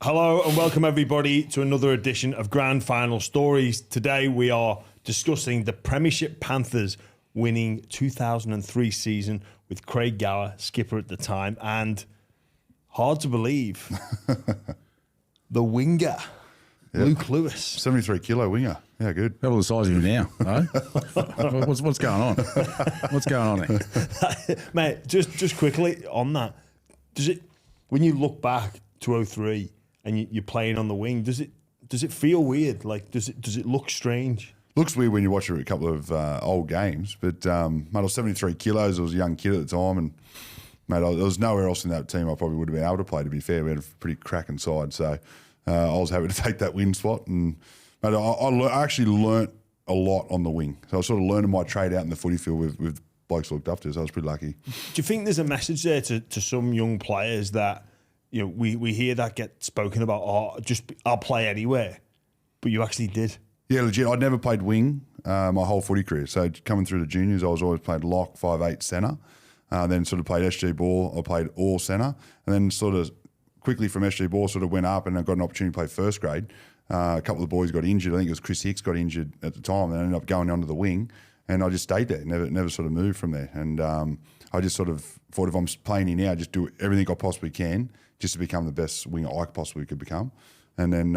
Hello and welcome everybody to another edition of Grand Final Stories. Today we are discussing the Premiership Panthers winning 2003 season with Craig Gower, skipper at the time, and hard to believe, the winger, Luke Lewis. 73 kilo winger. Yeah, good. Double the size of you now, eh? What's going on? What's going on there? Mate, just quickly on that, does it, when you look back to 03 and you're playing on the wing, does it feel weird? Like, does it look strange? Looks weird when you watch a couple of old games, but mate, I was 73 kilos. I was a young kid at the time, and mate, there was nowhere else in that team I probably would have been able to play. To be fair, we had a pretty cracking side, so I was happy to take that wing spot. And mate, I actually learnt a lot on the wing, so I was sort of learning my trade out in the footy field with blokes looked up to. So I was pretty lucky. Do you think there's a message there to some young players that, you know, we hear that get spoken about, I'll play anywhere, but you actually did? Yeah, legit. I'd never played wing my whole footy career. So coming through the juniors, I was always played lock, 5'8", centre. Then sort of played SG ball. I played all centre. And then sort of quickly from SG ball sort of went up and I got an opportunity to play first grade. A couple of the boys got injured. I think it was Chris Hicks got injured at the time and ended up going onto the wing. And I just stayed there, never sort of moved from there. And I just sort of thought if I'm playing here now, just do everything I possibly can just to become the best winger I possibly could become. And then,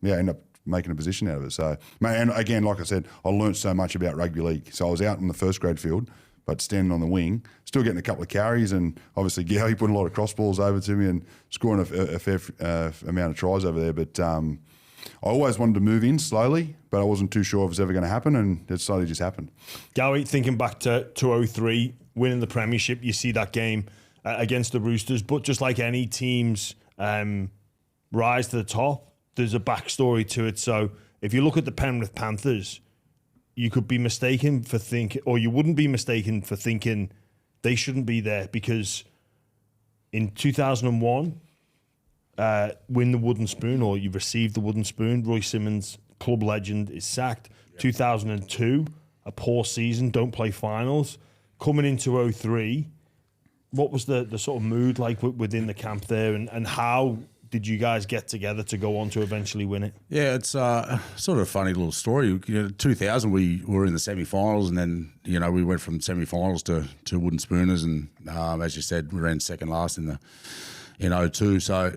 end up making a position out of it. So, mate, and again, like I said, I learnt so much about rugby league. So I was out in the first grade field, but standing on the wing, still getting a couple of carries, and obviously Gowie put a lot of cross balls over to me and scoring a fair amount of tries over there. But I always wanted to move in slowly, but I wasn't too sure if it was ever going to happen, and it slowly just happened. Gowie, thinking back to 03, winning the Premiership, you see that game against the Roosters, but just like any team's rise to the top, there's a backstory to it. So if you look at the Penrith Panthers, you could be mistaken for thinking, or you wouldn't be mistaken for thinking they shouldn't be there, because in 2001, win the wooden spoon, or you received the wooden spoon. Roy Simmons, club legend, is sacked. Yep. 2002, a poor season, don't play finals. Coming into 03, what was the sort of mood like within the camp there, and how did you guys get together to go on to eventually win it? Yeah, it's sort of a funny little story. 2000, we were in the semi-finals, and then we went from semi-finals to wooden spooners, and as you said, we ran second last in 02. So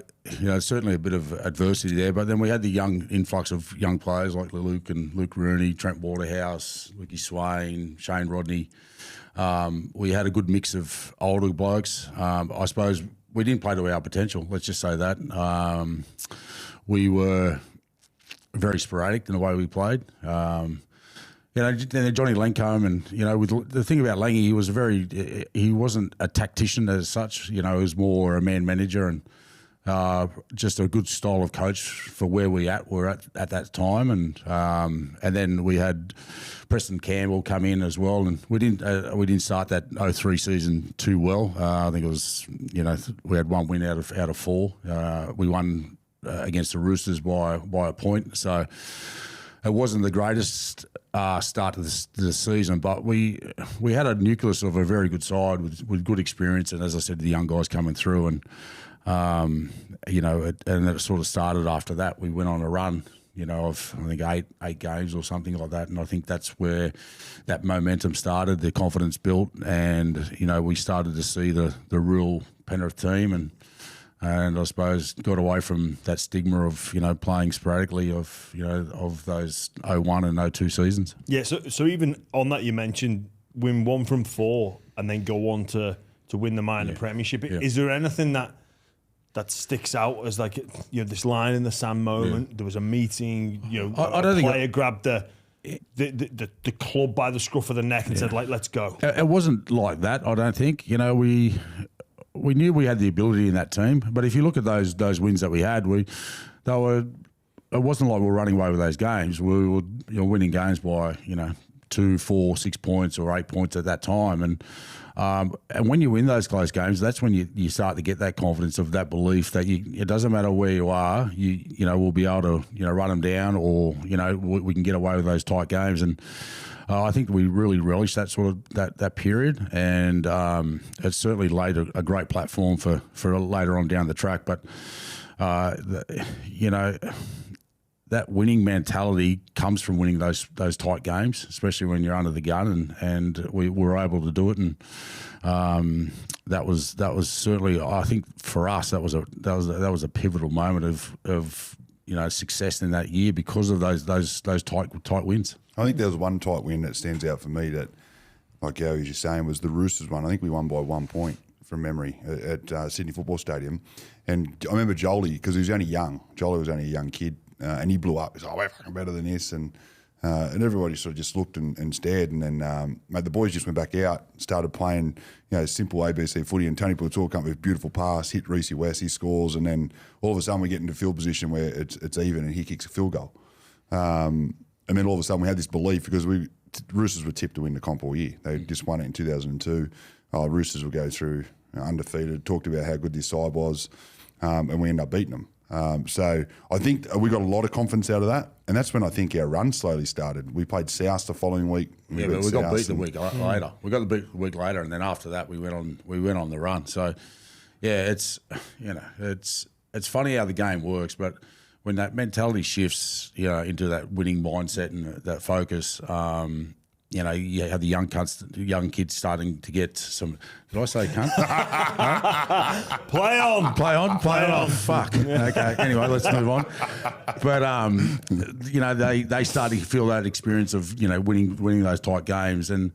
certainly a bit of adversity there. But then we had the young influx of young players like Luke Rooney, Trent Waterhouse, Lukey Swain, Shane Rodney. We had a good mix of older blokes. I suppose we didn't play to our potential, let's just say that. We were very sporadic in the way we played. Then Johnny Lancombe, and with the thing about Langy, he wasn't a tactician as such. He was more a man manager and just a good style of coach for where were at that time. And then we had Preston Campbell come in as well, and we didn't start that 03 season too well. I think it was we had one win out of four. We won against the Roosters by a point, so it wasn't the greatest start to the season, but we had a nucleus of a very good side with good experience, and as I said, the young guys coming through, and and it sort of started after that. We went on a run, of I think eight games or something like that, and I think that's where that momentum started, the confidence built, and we started to see the real Penrith team, and I suppose got away from that stigma of playing sporadically of those 01 and 02 seasons. Yeah, so even on that, you mentioned win 1 from 4 and then go on to win the minor premiership. Yeah. Is there anything that sticks out as like this line in the sand moment? Yeah. There was a meeting. I don't think a player grabbed the club by the scruff of the neck and said, like, let's go. It wasn't like that. I don't think. We knew we had the ability in that team, but if you look at those wins that we had, it wasn't like we were running away with those games. We were winning games by 2, 4, 6 points or 8 points at that time, and when you win those close games, that's when you start to get that confidence of that belief that it doesn't matter where you are, we'll be able to run them down, or we can get away with those tight games. And I think we really relished that sort of that period, and it certainly laid a great platform for later on down the track. But you know, that winning mentality comes from winning those tight games, especially when you're under the gun, and we were able to do it, and that was certainly, I think for us that was a pivotal moment of you know, success in that year because of those tight wins. I think there was one tight win that stands out for me that, like Gary was just saying, was the Roosters one. I think we won by 1 point from memory at Sydney Football Stadium. And I remember Jolie, because he was only young. Jolie was only a young kid, and he blew up. He's like, we're fucking better than this. And everybody sort of just looked and stared. And then, mate, the boys just went back out, started playing, you know, simple ABC footy. And Tony Platul come up with a beautiful pass, hit Reece West, he scores. And then all of a sudden we get into field position where it's even and he kicks a field goal. And then all of a sudden we had this belief because Roosters were tipped to win the comp all year. They just won it in 2002. Roosters will go through undefeated, talked about how good this side was, and we ended up beating them. So I think we got a lot of confidence out of that, and that's when I think our run slowly started. We played South the following week. Yeah, but we got beat the week later. We got beat the week later, and then after that we went on the run. So yeah, it's funny how the game works, but when that mentality shifts, you know, into that winning mindset and that focus, you know, you have the young kids starting to get some. Did I say cunt? Play on. Fuck. Okay. Anyway, let's move on. But you know, they start to feel that experience of, you know, winning those tight games, and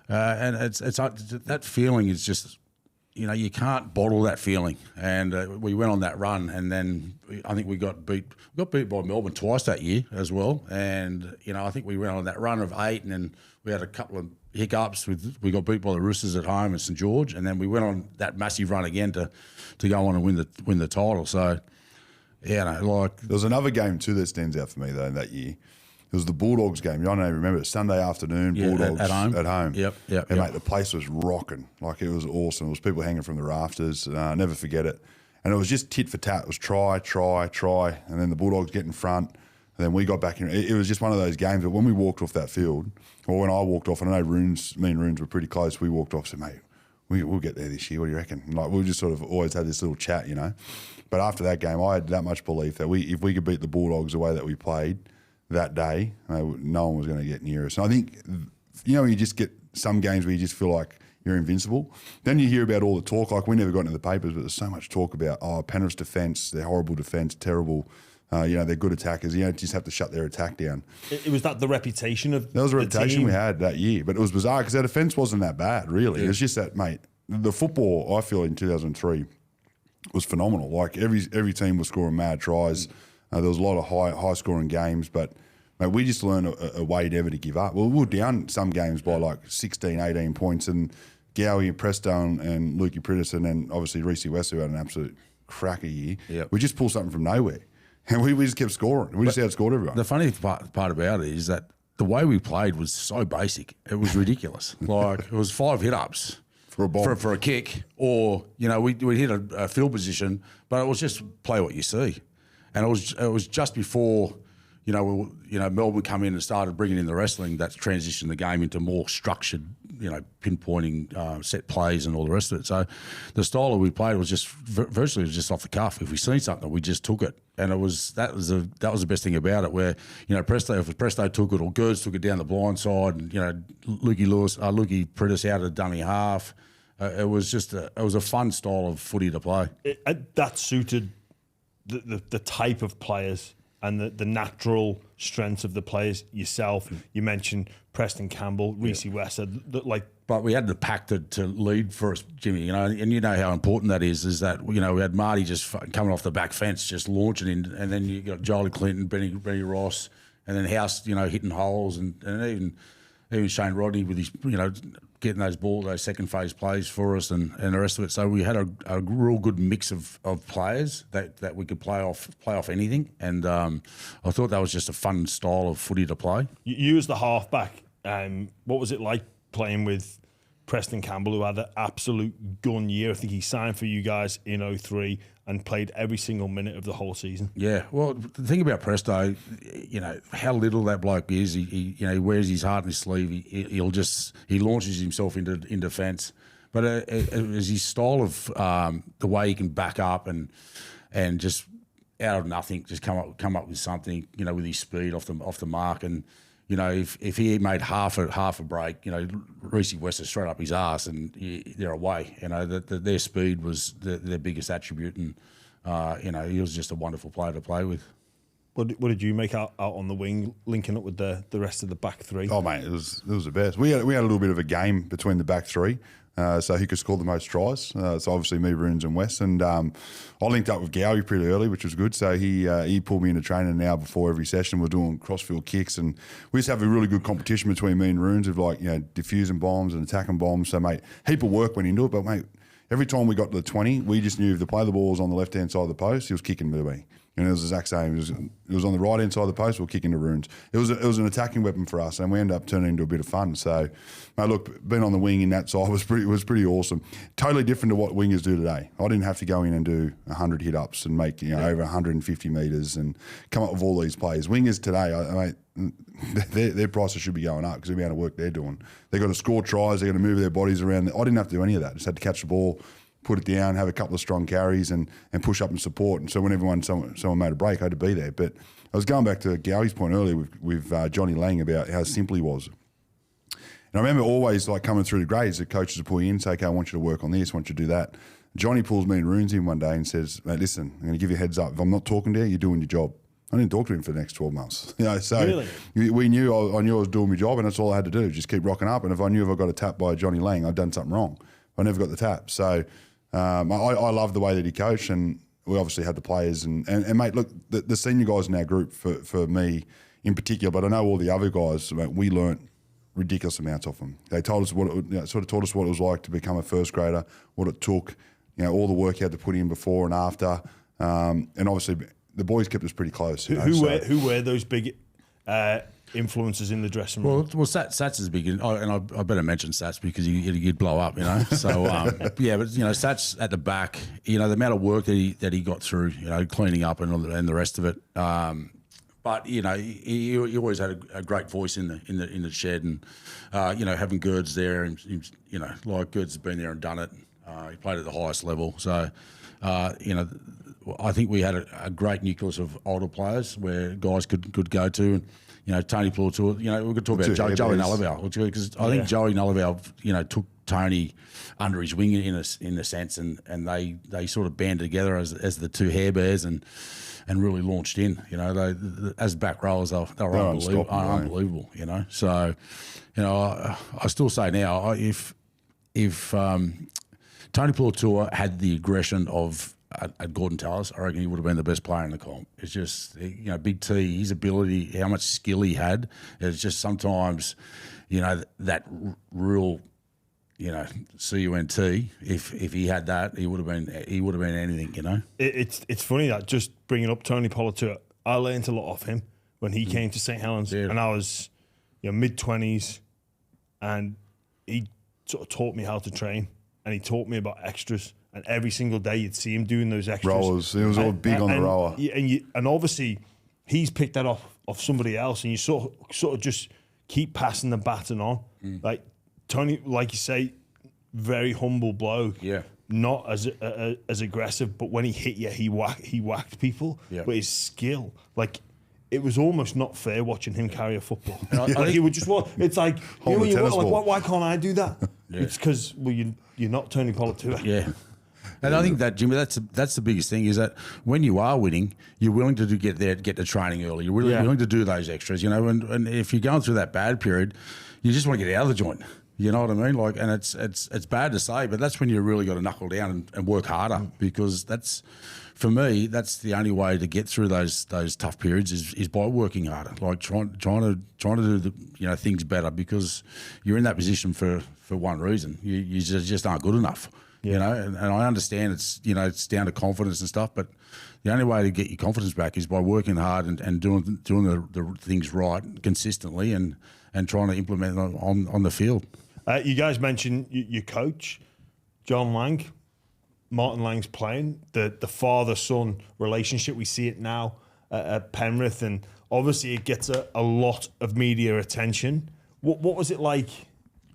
it's that feeling is just, you know, you can't bottle that feeling. And we went on that run, and then I think we got beat by Melbourne twice that year as well. And, you know, I think we went on that run of 8, and then we had a couple of hiccups. We got beat by the Roosters at home at St George, and then we went on that massive run again to go on and win the title. So, yeah, no, like, there was another game too that stands out for me though that year. It was the Bulldogs game. I don't know, remember it? Sunday afternoon, yeah, Bulldogs at home. Yep. And mate, the place was rocking. Like, it was awesome. There was people hanging from the rafters. Never forget it. And it was just tit for tat. It was try. And then the Bulldogs get in front. And then we got back in. It was just one of those games. But when we walked off that field, or when I walked off, and I know me and Runes were pretty close, we walked off and said, mate, we'll get there this year. What do you reckon? And like, we just sort of always had this little chat, you know. But after that game, I had that much belief that if we could beat the Bulldogs the way that we played that day, no one was going to get near us. And I think, you know, you just get some games where you just feel like you're invincible. Then you hear about all the talk, like we never got into the papers, but there's so much talk about, Penrith's defence, their horrible defence, terrible, you know, they're good attackers. You know, just have to shut their attack down. It was that the reputation of That was the reputation team we had that year, but it was bizarre because our defence wasn't that bad, really. Yeah. It was just that, mate, the football, I feel, in 2003 was phenomenal. Like, every team was scoring mad tries. There was a lot of high scoring games, but mate, we just learned a way never to give up. Well, we were down some games by like 16, 18 points, and Gowie and Presto and Lukey Prittis, and then obviously Reece West, who had an absolute cracker year. Yep. We just pulled something from nowhere, and we just kept scoring. We just outscored everyone. The funny part about it is that the way we played was so basic. It was ridiculous. Like, it was 5 hit-ups For a ball. for a kick, or, you know, we'd hit a field position, but it was just play what you see. And it was just before, you know, Melbourne come in and started bringing in the wrestling that transitioned the game into more structured, you know, pinpointing set plays and all the rest of it. So the style that we played was just virtually just off the cuff. If we seen something, we just took it, and that was the best thing about it. Where, you know, if Presto took it, or Gerds took it down the blind side, and, you know, Lukey Prittis out of the dummy half. It was a fun style of footy to play. That suited the type of players and the natural strengths of the players. Yourself, you mentioned Preston Campbell, Reece West, like. But we had the pack to lead for us, Jimmy. You know, and you know how important that is. Is that, you know, we had Marty just coming off the back fence, just launching in, and then you got Jolie Clinton, Benny Ross, and then House, you know, hitting holes, and even Shane Rodney with his, you know, getting those second phase plays for us, and the rest of it. So we had a real good mix of players that we could play off anything, and I thought that was just a fun style of footy to play. You as the halfback, what was it like playing with Preston Campbell, who had an absolute gun year? I think he signed for you guys in 2003 and played every single minute of the whole season. Yeah, well, the thing about Presto, you know, how little that bloke is. He you know, he wears his heart on his sleeve. He launches himself in defence. But it was his style of the way he can back up and just out of nothing, just come up with something, with his speed off the mark. And, if he made half a break, Reece West is straight up his arse and they're away. Their speed was their biggest attribute. And, he was just a wonderful player to play with. What did you make out on the wing, linking up with the rest of the back three? Oh, mate, it was the best. We had a little bit of a game between the back three. So he could score the most tries. So obviously me, Runes and West. And I linked up with Gowie pretty early, which was good. So he pulled me into training now before every session. We're doing crossfield kicks. And we used to have a really good competition between me and Runes of diffusing bombs and attacking bombs. So, mate, heap of work went into it. But, mate, every time we got to the 20, we just knew if the play the ball was on the left-hand side of the post, he was kicking to me. And it was the exact same. It was on the right-hand side of the post, we're kicking to Runes. It was an attacking weapon for us, and we ended up turning into a bit of fun. So, mate, look, being on the wing in that side was pretty awesome. Totally different to what wingers do today. I didn't have to go in and do 100 hit-ups and make over 150 metres and come up with all these plays. Wingers today, their prices should be going up because of the amount of work they're doing. They've got to score tries, they've got to move their bodies around. I didn't have to do any of that. I just had to catch the ball, put it down, have a couple of strong carries and push up and support. And so whenever someone made a break, I had to be there. But I was going back to Gowie's point earlier with Johnny Lang about how simple he was. And I remember always coming through the grades, the coaches would pull you in and say, okay, I want you to work on this, I want you to do that. Johnny pulls me and Runes in one day and says, mate, listen, I'm going to give you a heads up. If I'm not talking to you, you're doing your job. I didn't talk to him for the next 12 months. So really? we knew I knew I was doing my job and that's all I had to do, just keep rocking up. And if I knew if I got a tap by Johnny Lang, I'd done something wrong. I never got the tap. So I love the way that he coached, and we obviously had the players. And mate, look, the senior guys in our group, for me in particular, but I know all the other guys, mate, we learnt ridiculous amounts off them. They told us sort of taught us what it was like to become a first grader, what it took, all the work you had to put in before and after. And obviously the boys kept us pretty close. Who were those big influences in the dressing room? Well, Sats is big, and I better mention Sats because he'd blow up, So yeah, but Sats at the back, the amount of work that he got through, cleaning up and the rest of it. But he always had a great voice in the shed, and having Gerds there, and like Gerds has been there and done it. He played at the highest level, so I think we had a great nucleus of older players where guys could go to. And, Tony Plautour, we could talk about Joey Nullarbor, because I think Joey Nullarbor, took Tony under his wing in a sense, and they sort of banded together as the two Hair Bears and really launched in. They as back rowers, they were unbelievable. So, I still say now, if Tony Plautour had the aggression of at Gordon Tallis, I reckon he would have been the best player in the comp. It's just, Big T, his ability, how much skill he had. It's just sometimes, that real, CUNT. If he had that, he would have been anything. It's funny that just bringing up Tony Plautour, I learned a lot off him when he came to St Helens, and I was, mid-20s, and he sort of taught me how to train, and he taught me about extras. And every single day you'd see him doing those extras. Rollers. He was all big on the rower. And obviously he's picked that off somebody else, and you sort of just keep passing the baton on. Like Tony, like you say, very humble bloke. Yeah. Not as aggressive, but when he hit you, he whacked people. Yeah. But his skill, it was almost not fair watching him carry a football. He would just walk. It's like, why can't I do that? Yeah. It's because you're not Tony Plautour. Yeah. And I think that, Jimmy, that's the biggest thing, is that when you are winning, you're willing to get the training early. You're willing to do those extras, and if you're going through that bad period, you just want to get out of the joint. You know what I mean? And it's bad to say, but that's when you really got to knuckle down and work harder, because that's, for me, that's the only way to get through those tough periods is by working harder, trying to do the things better, because you're in that position for one reason. You just aren't good enough. Yeah. And I understand it's down to confidence and stuff, but the only way to get your confidence back is by working hard and doing the things right consistently and trying to implement it on the field. You guys mentioned your coach, John Lang. Martin Lang's playing, the father-son relationship. We see it now at Penrith, and obviously it gets a lot of media attention. What was it like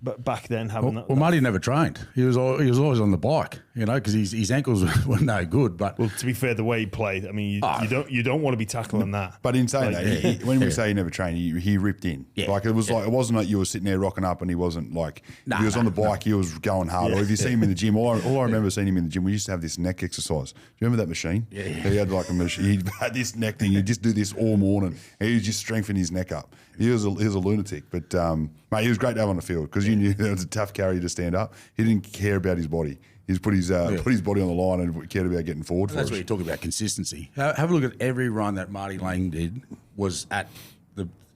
But back then, having that. Well, Marty never trained. He was always on the bike, because his ankles were no good. But Well, to be fair, the way he played, I mean, you don't want to be tackling that. But in saying that, when we say he never trained, he ripped in. Yeah. Like it wasn't like you were sitting there rocking up and he wasn't like he was on the bike, he was going hard. Or if you see him in the gym, all I remember seeing him in the gym, we used to have this neck exercise. Do you remember that machine? Yeah. He had like a machine. He had this neck thing. He'd just do this all morning. He was just strengthening his neck up. He was a lunatic, but mate, he was great to have on the field because you knew there was a tough carry to stand up. He didn't care about his body. He just put his body on the line and cared about getting forward. That's where you talk about consistency. Have a look at every run that Marty Lang did was at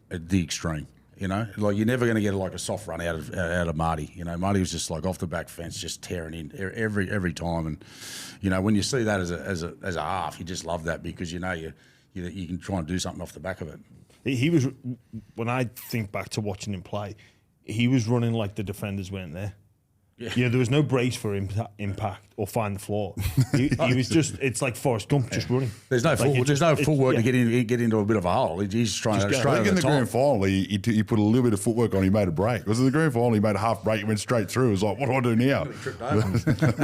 the extreme. Like you're never going to get like a soft run out of Marty. Marty was just like off the back fence, just tearing in every time. And when you see that as a half, you just love that because you can try and do something off the back of it. He was, when I think back to watching him play, he was running like the defenders weren't there. Yeah. There was no brace for impact or find the floor. He was just, it's like Forrest Gump just running. There's no footwork to get into a bit of a hole. He's trying to straight I think in the grand final, he put a little bit of footwork on. He made a break. Because in the grand final, he made a half break. He went straight through. It was like, what do I do now?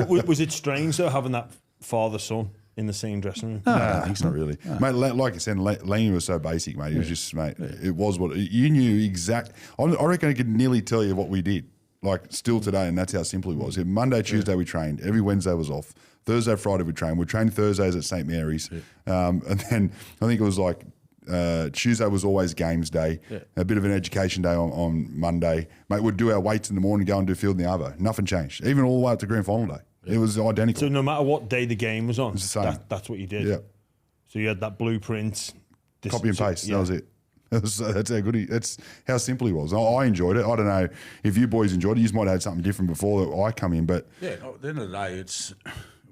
Was it strange though having that father-son in the same dressing room? No, I don't think so, really. No. Mate, like you said, Laney was so basic, mate. He was just, mate, it was what you knew exact. I reckon I could nearly tell you what we did, like still today, and that's how simple it was. Monday, Tuesday we trained. Every Wednesday was off. Thursday, Friday we trained. We trained Thursdays at St Mary's. And then I think it was like Tuesday was always games day, a bit of an education day on Monday. Mate, we'd do our weights in the morning, go and do field in the other. Nothing changed, even all the way up to grand final day. It was identical. So no matter what day the game was on, it's the same. That's what you did. Yeah. So you had that blueprint. Copy and paste. That was it. That's how good that's how simple he was. I enjoyed it. I don't know if you boys enjoyed it. You might have had something different before I come in, but at the end of the day, it's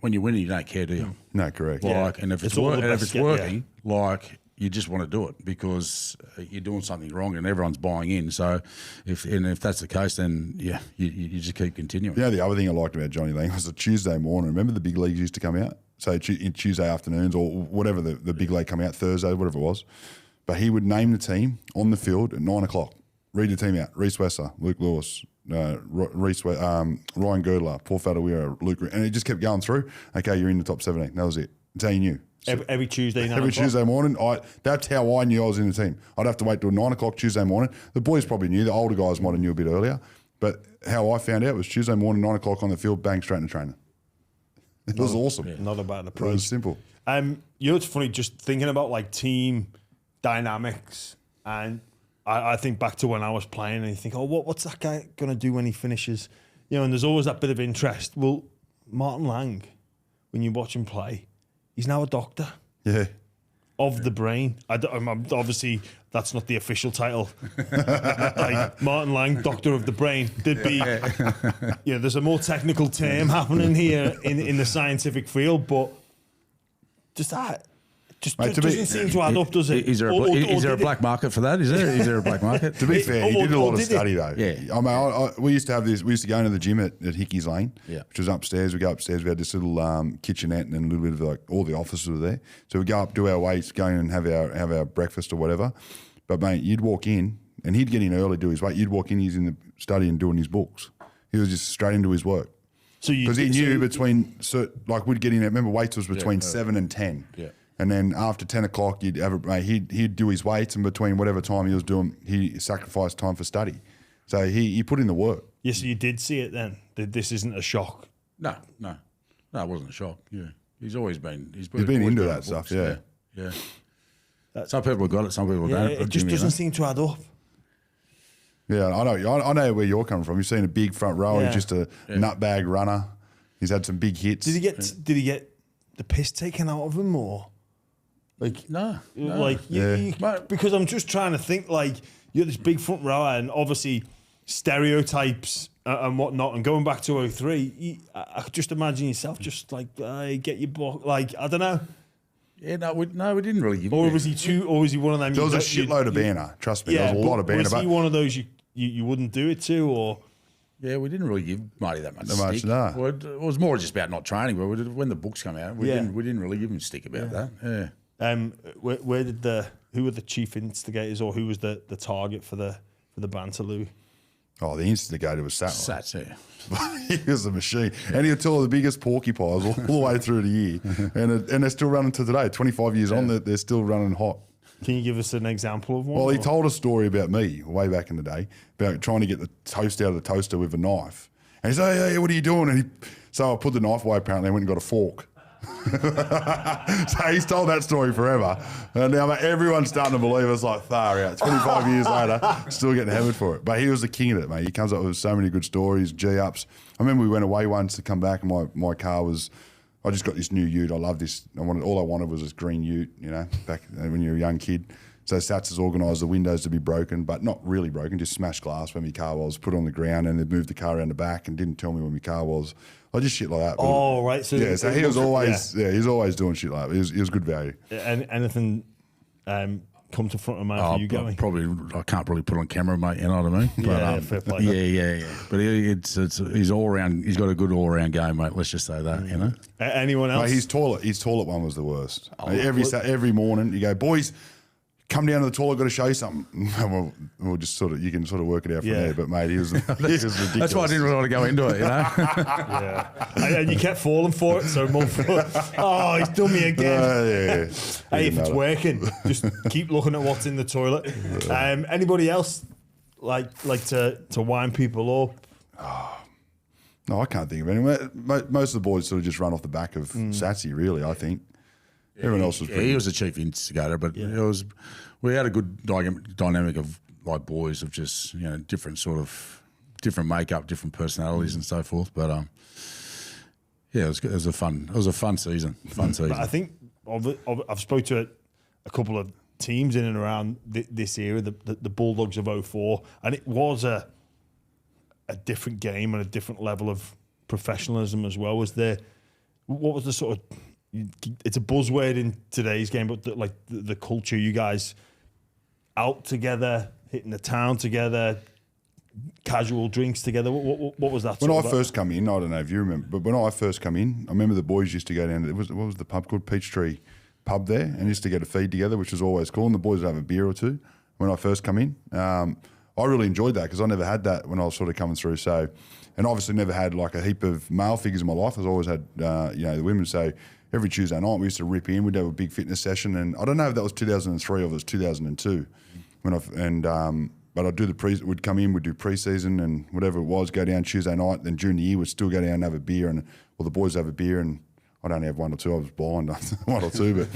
when you win, you don't care, do you? No, correct. And if it's working, like you just want to do it because you're doing something wrong and everyone's buying in. So if that's the case, then you just keep continuing. The other thing I liked about Johnny Lang was a Tuesday morning. Remember the big leagues used to come out? So in Tuesday afternoons or whatever the big league come out, Thursday, whatever it was. But he would name the team on the field at 9 o'clock. Read the team out. Reece Wesser, Luke Lewis, Ryan Girdler, Paul Fadawira, Luke. And it just kept going through. Okay, you're in the top 17. That was it. That's how you knew. Every Tuesday night. Every Tuesday morning, that's how I knew I was in the team. I'd have to wait till 9 o'clock Tuesday morning. The boys probably knew. The older guys might have knew a bit earlier. But how I found out was Tuesday morning, 9 o'clock on the field, bang, straight into training. It was awesome. Yeah. Not about the approach. It was simple. It's funny just thinking about like team dynamics, and I think back to when I was playing, and you think, what's that guy going to do when he finishes? And there's always that bit of interest. Well, Martin Lang, when you watch him play, he's now a doctor. Yeah. Of the brain. Obviously, that's not the official title. Like Martin Lang, Doctor of the Brain. There'd be, there's a more technical term happening here in the scientific field, but just that. Doesn't seem to add up, does it? Is there a black market for that? Is there a black market? To be fair, he did a lot of study though. Yeah. I mean, we used to have this. We used to go into the gym at Hickey's Lane, which was upstairs. We go upstairs. We had this little kitchenette and a little bit of like all the offices were there. So we go up, do our weights, go in and have our breakfast or whatever. But mate, you'd walk in and he'd get in early, do his weight. You'd walk in, he's in the study and doing his books. He was just straight into his work. Because he knew we'd get in. Remember, weights was between 7 and 10. Yeah. And then after 10 o'clock, he'd do his weights, and between whatever time he was doing, he sacrificed time for study. So he put in the work. Yes, so you did see it then. This isn't a shock. No, it wasn't a shock. Yeah, he's been into that stuff. Yeah. Some people have got it, some people don't. It just doesn't seem to add up. Yeah, I know where you're coming from. You've seen a big front row. He's just a nutbag runner. He's had some big hits. Did he get the piss taken out of him or? No. Because I'm just trying to think, you're this big front rower and obviously stereotypes and whatnot, and going back to 03, I could just imagine yourself just get your block, I don't know. Yeah, no, we didn't really give him. Or was he one of them? There was a shitload of banner, trust me, there was a lot of banner. Was he one of those you wouldn't do it to, or? Yeah, we didn't really give Marty that much stick. No. Well, it was more just about not training, but when the books come out, we didn't really give him stick about that. Yeah. Who were the chief instigators, or who was the target for the banter, Louis? Oh, the instigator was Sattler. Sats, yeah. He was a machine. And he'll tell the biggest porcupines all the way through the year. And they're still running to today. 25 years on, they're still running hot. Can you give us an example of one? Well, he told a story about me way back in the day about trying to get the toast out of the toaster with a knife. And he said, hey, what are you doing? So I put the knife away, apparently, and went and got a fork. So he's told that story forever. And now everyone's starting to believe it's like far out. 25 years later, still getting hammered for it. But he was the king of it, mate. He comes up with so many good stories, G-ups. I remember we went away once to come back and my car was, I just got this new ute. I love this. All I wanted was this green ute, you know, back when you were a young kid. So Sats has organised the windows to be broken, but not really broken, just smashed glass when my car was, put on the ground, and they moved the car around the back and didn't tell me where my car was. I just shit like that. Oh, right. So yeah, so he was always, he's always doing shit like that. He was good value. Anything come to front of mind for you going? I can't really put on camera, mate. You know what I mean? But, fair play. Yeah. But he's all around. He's got a good all round game, mate. Let's just say that. You know. Anyone else? Mate, his toilet one was the worst. Every morning you go, boys, come down to the toilet, got to show you something. We'll just you can work it out from there. But mate, he was ridiculous. That's why I didn't really want to go into it, you know. Yeah, and you kept falling for it. So Mum thought, oh, he's done me again. Hey, if it's working, just keep looking at what's in the toilet. Anybody else like to wind people up? No, I can't think of anyone. Most of the boys sort of just run off the back of Satsy, really, I think. Everyone else was pretty. He was the chief instigator, but we had a good dynamic of like boys of just different makeup, different personalities and so forth. But it was a fun season. But I think I've spoke to a couple of teams in and around this era, the Bulldogs of 04, and it was a different game and a different level of professionalism as well. What was the sort of, it's a buzzword in today's game, but the culture, you guys out together, hitting the town together, casual drinks together. What was that? When I first come in, I don't know if you remember, but when I first come in, I remember the boys used to go down to, what was the pub called? Peachtree pub there, and used to get a feed together, which was always cool, and the boys would have a beer or two when I first come in. I really enjoyed that because I never had that when I was sort of coming through. So, and obviously never had like a heap of male figures in my life. I've always had, the women. So every Tuesday night we used to rip in. We'd have a big fitness session, and I don't know if that was 2003 or if it was 2002. But I'd do we'd come in, we'd do pre-season and whatever it was, go down Tuesday night. Then during the year, we'd still go down and have a beer, and the boys have a beer, and I'd only have one or two. I was blind, one or two, but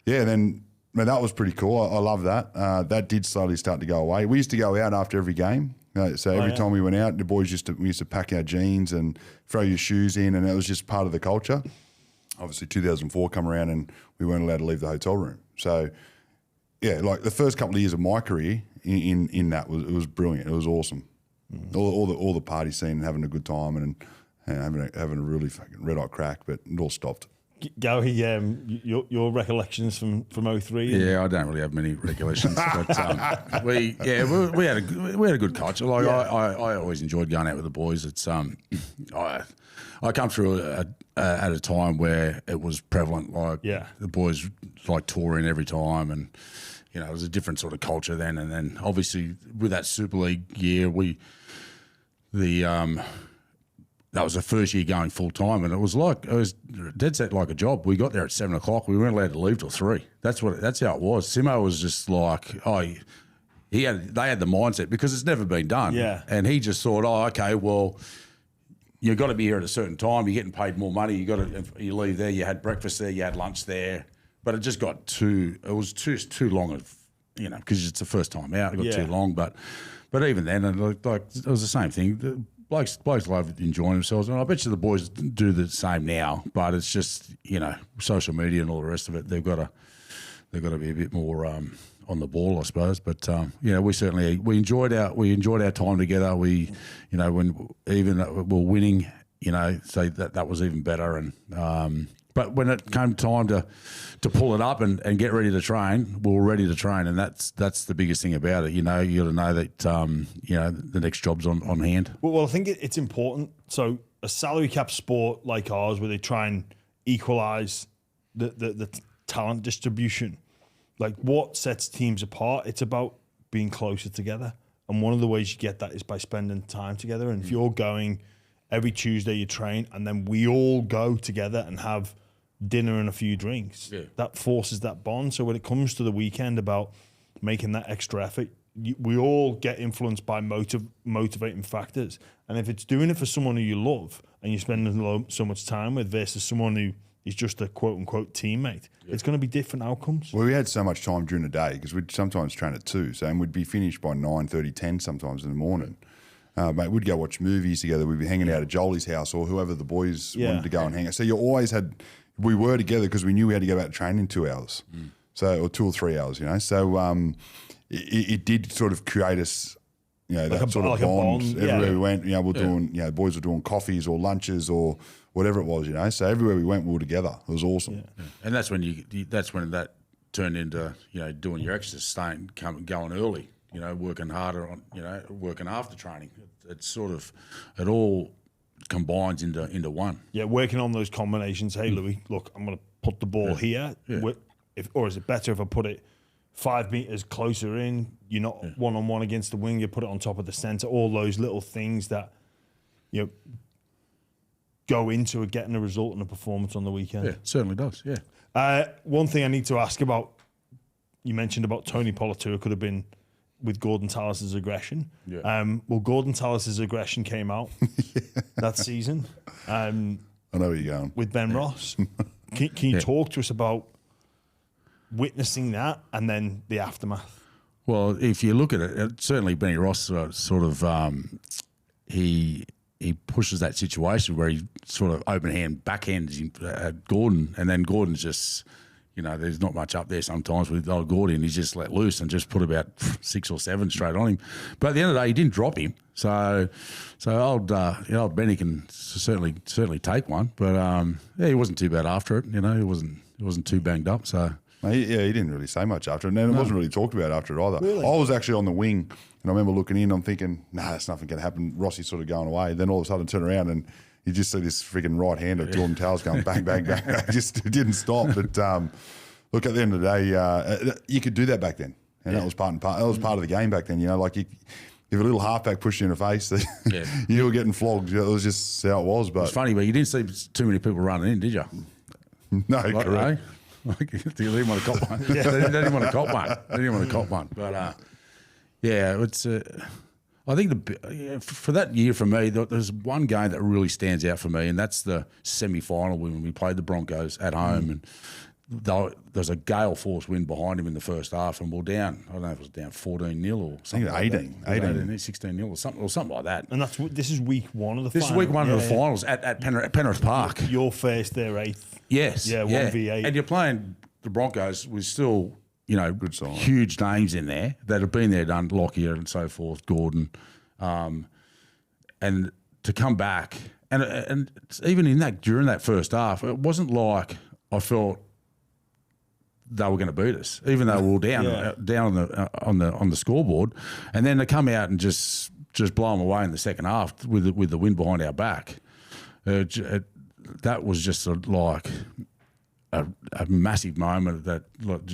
then. Man, that was pretty cool. I love that. That did slowly start to go away. We used to go out after every game. So every time we went out, the boys we used to pack our jeans and throw your shoes in, and it was just part of the culture. Obviously, 2004 come around and we weren't allowed to leave the hotel room. So, yeah, like the first couple of years of my career in that it was brilliant. It was awesome. All the party scene and having a good time and having a really fucking red hot crack, but it all stopped. Gowie, your recollections from 03? Yeah, I don't really have many recollections, but we had a good culture. Like I always enjoyed going out with the boys. It's I come through at a time where it was prevalent. Like the boys like touring every time, and it was a different sort of culture then. And then obviously with that Super League year, that was the first year going full time, and it was dead set like a job. We got there at 7 o'clock. We weren't allowed to leave till 3. That's how it was. Simo was just like, they had the mindset because it's never been done. Yeah. And he just thought, okay, well, you've got to be here at a certain time. You're getting paid more money. You leave there. You had breakfast there. You had lunch there. But it just got too long because it's the first time out. It got too long. But even then, it was the same thing. Blokes love enjoying themselves, and I bet you the boys do the same now. But it's just social media and all the rest of it. They've got to be a bit more on the ball, I suppose. But we enjoyed our time together. We when even we're winning, so that was even better. And but when it came time to pull it up and get ready to train, we were ready to train, and that's the biggest thing about it. You got to know that the next job's on hand. Well, I think it's important. So a salary cap sport like ours, where they try and equalise the talent distribution, like what sets teams apart? It's about being closer together. And one of the ways you get that is by spending time together. And if you're going every Tuesday, you train, and then we all go together and have dinner and a few drinks, that forces that bond. So when it comes to the weekend about making that extra effort, we all get influenced by motivating factors. And if it's doing it for someone who you love and you're spending so much time with versus someone who is just a quote-unquote teammate, it's going to be different outcomes. Well, we had so much time during the day because we'd sometimes train at 2, and we'd be finished by 9:30, 10 sometimes in the morning. Mate, we'd go watch movies together. We'd be hanging out at Jolie's house or whoever the boys wanted to go and hang out. So you always had... We were together because we knew we had to go out to train in 2 hours, or 2 or 3 hours, you know. So it did sort of create us, you know, that sort of bond. Everywhere we went, you know, we're doing, you know, boys were doing coffees or lunches or whatever it was, you know. So everywhere we went, we were together. It was awesome. Yeah. And that's when that turned into, you know, doing your exercise, going early, you know, working harder on, you know, working after training. It's sort of, it all combines into one. Yeah, working on those combinations. Hey, Louis, look, I'm going to put the ball here. Or is it better if I put it 5 meters closer in? You're not one-on-one against the wing. You put it on top of the centre. All those little things that, you know, go into getting a result and a performance on the weekend. Yeah, it certainly does, yeah. One thing I need to ask about, you mentioned about Tony Politouris could have been with Gordon Tallis' aggression. Yeah. Well, Gordon Tallis' aggression came out that season. I know where you're going. With Ben Ross. Can you talk to us about witnessing that and then the aftermath? Well, if you look at it, certainly Benny Ross sort of he pushes that situation where he sort of open hand backhands him at Gordon, and then Gordon's just, you know, there's not much up there sometimes with old Gordy, and he's just let loose and just put about 6 or 7 straight on him. But at the end of the day, he didn't drop him. So old Benny can certainly take one. But he wasn't too bad after it. You know, he wasn't too banged up. So he didn't really say much after it, and it wasn't really talked about after it either. Really? I was actually on the wing, and I remember looking in. I'm thinking, that's nothing going to happen. Rossi's sort of going away. Then all of a sudden, turn around and you just see this freaking right hand of Jordan Tallis going bang, bang, bang. It just didn't stop. But look, at the end of the day, you could do that back then, and that was part of the game back then. You know, like if a little halfback pushed you in the face, you were getting flogged. It was just how it was. But it's funny, but you didn't see too many people running in, did you? No, correct. They didn't want to cop one. They didn't want to cop one. They didn't want to cop one. But it's. I think for that year for me, there's one game that really stands out for me, and that's the semi-final when we played the Broncos at home, and there's a gale force wind behind him in the first half, and we're down. I don't know if it was down 14-0 or something. I think 18, 16-0 or something like that. And this is week one of the. This is week one of the finals at Penrith Park. You're first, they're 8th. Yes. Yeah, 1v8. And you're playing the Broncos with still, you know, good side, huge names in there that have been there, done Lockyer and so forth, Gordon, and to come back and even in that during that first half, it wasn't like I felt they were going to beat us, even though we were down on the scoreboard, and then to come out and just blow them away in the second half with the wind behind our back. That was just like a massive moment that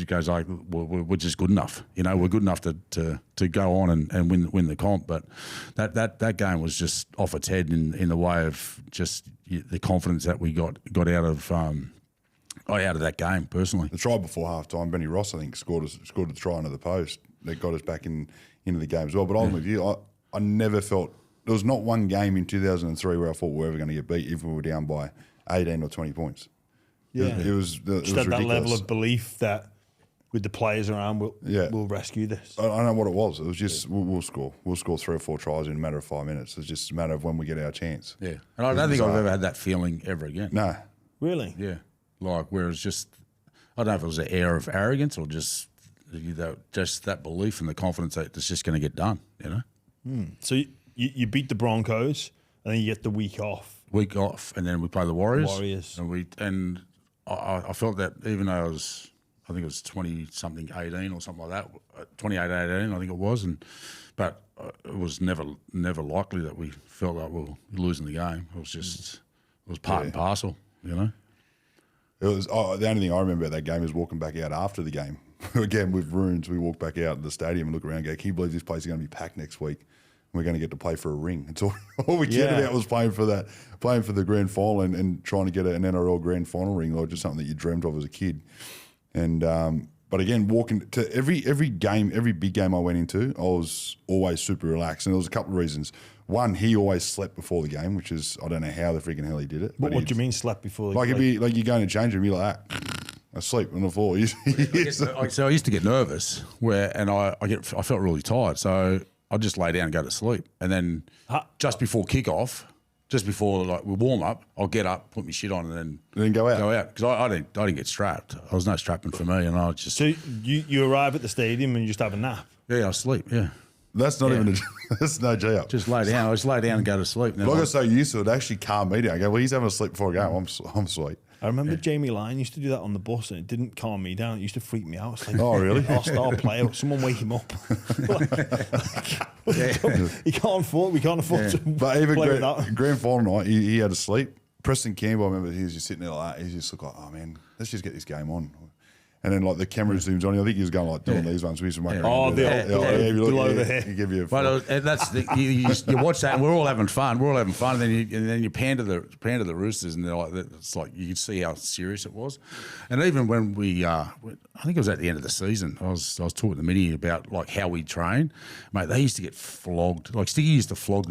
goes like, we're just good enough. You know, we're good enough to go on and win the comp. But that game was just off its head in the way of just the confidence that we got out of that game personally. The try before half-time, Benny Ross, I think, scored a try under the post that got us back into the game as well. But I'm with you. I never felt – there was not one game in 2003 where I thought we were ever going to get beat if we were down by 18 or 20 points. Yeah. It was ridiculous. That level of belief that with the players around, we'll rescue this. I don't know what it was. It was just we'll score. We'll score 3 or 4 tries in a matter of 5 minutes. It's just a matter of when we get our chance. Yeah. And I don't think I've ever had that feeling ever again. No. Really? Yeah. Like, where it's just, I don't know if it was an air of arrogance or just that belief and the confidence that it's just going to get done, you know? So you beat the Broncos and then you get the week off. And then we play the Warriors. And I felt that even though I think it was 20-something 18 or something like that, 28-18 I think it was, but it was never likely that we felt like we were losing the game. It was just, it was part and parcel, you know? It was the only thing I remember about that game is walking back out after the game again, with Runes, we walk back out to the stadium and look around and go, can you believe this place is going to be packed next week? We're going to get to play for a ring. It's all we cared about was playing for the grand final and trying to get an NRL grand final ring, or just something that you dreamt of as a kid. And but again, walking to every game, every big game I went into, I was always super relaxed. And there was a couple of reasons. One, he always slept before the game, which is, I don't know how the freaking hell he did it. What do you mean slept before the game? Like, it'd be like you go in a change room, you're like that. Asleep on the floor. So I used to get nervous, I felt really tired, so I'd just lay down and go to sleep, and then just before kickoff, just before like we warm up, I'll get up, put my shit on, and then go out because I didn't get strapped. There was no strapping for me, and I just so you arrive at the stadium and you just have a nap. Yeah, I sleep. Yeah, that's not even that's no G up. Just lay down. I just lay down and go to sleep. I got so used to it, actually calmed me down. I go, well, he's having a sleep before a game. I'm sweet. I remember Jamie Lyon used to do that on the bus, and it didn't calm me down. It used to freak me out. It's like, oh, really? Our star player, someone wake him up. We can't afford to but even play with that. grand final night, he had to sleep. Preston Campbell, I remember he was just sitting there like that. He just looked like, oh man, let's just get this game on. And then like the camera zooms on. I think he was going like doing these ones. We used to make over here. He give you a well, that's you watch that, and we're all having fun. And then you pan to the Roosters, and they're like, it's like you could see how serious it was. And even when I think it was at the end of the season, I was talking to Minnie about like how we train. Mate, they used to get flogged. Like Sticky used to flog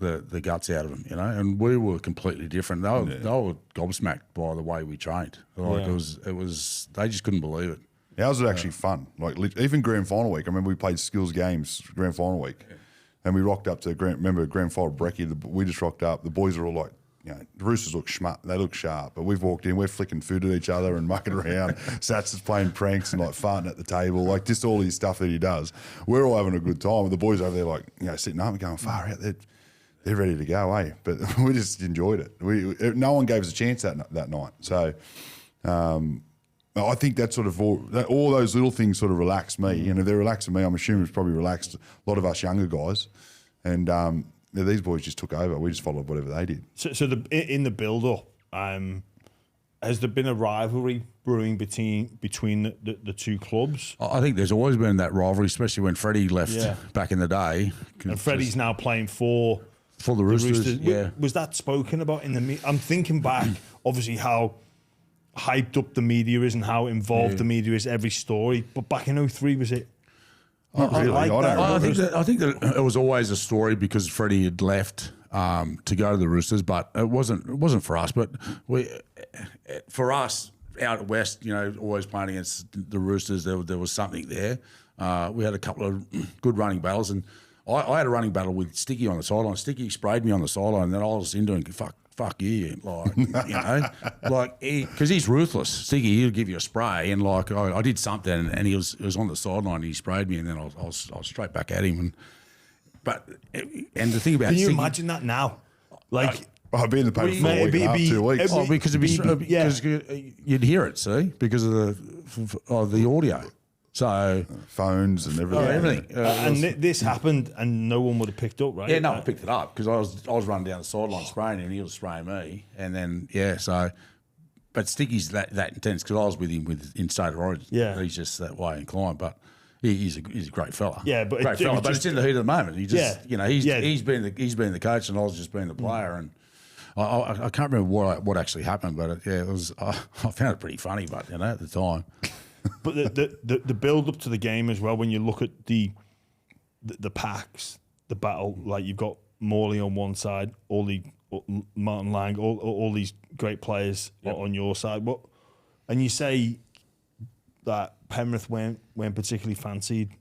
the guts out of them, you know. And we were completely different. They were gobsmacked by the way we trained. Like it was they just couldn't believe it. Ours was actually fun. Like even grand final week, I remember we played skills games grand final week, and we rocked up to grand final brekkie. We just rocked up. The boys were all like, you know, the Roosters look smart. They look sharp. But we've walked in, we're flicking food at each other and mucking around. Sats is playing pranks and like farting at the table, like just all his stuff that he does. We're all having a good time. The boys over there, like, you know, sitting up and going, far out there. They're ready to go, eh? But we just enjoyed it. No one gave us a chance that night. So I think that sort of all those little things sort of relaxed me. And if they're relaxing me, I'm assuming it's probably relaxed a lot of us younger guys. And these boys just took over. We just followed whatever they did. So in the build-up, has there been a rivalry brewing between the two clubs? I think there's always been that rivalry, especially when Freddie left back in the day. And Freddie's now playing for the Roosters. Yeah. Was that spoken about in the? I'm thinking back, obviously how hyped up the media is and how involved the media is every story. But back in 2003, was it? Not really. I think that it was always a story because Freddie had left to go to the Roosters, but it wasn't for us. But for us out west, you know, always playing against the Roosters, there was something there. We had a couple of good running battles, and I had a running battle with Sticky on the sideline. Sticky sprayed me on the sideline, and then I was in doing fuck you, like, you know, like, because he's ruthless. Sticky, he'll give you a spray, and like I did something, and he was on the sideline, and he sprayed me, and then I was straight back at him, and the thing about can you Sticky, imagine that now, like. I'd be in the paper for a week and a half, 2 weeks. Because you'd hear it, see, because of the audio. So phones and everything. Everything. And this happened, and no one would have picked up, right? Yeah, no one picked it up because I was running down the sideline spraying him, and he was spraying me, and then so. But Sticky's that intense because I was with him in State of Origin. Yeah, he's just that way inclined, but. He's a great fella. Yeah, but but it's in the heat of the moment. He just, you know, he's been the coach, and I was just being the player, and I can't remember what actually happened, but it was. I found it pretty funny, but you know, at the time. But the build up to the game as well. When you look at the packs, the battle, like you've got Morley on one side, Martin Lang, all these great players on your side. And you say that Penrith weren't particularly fancied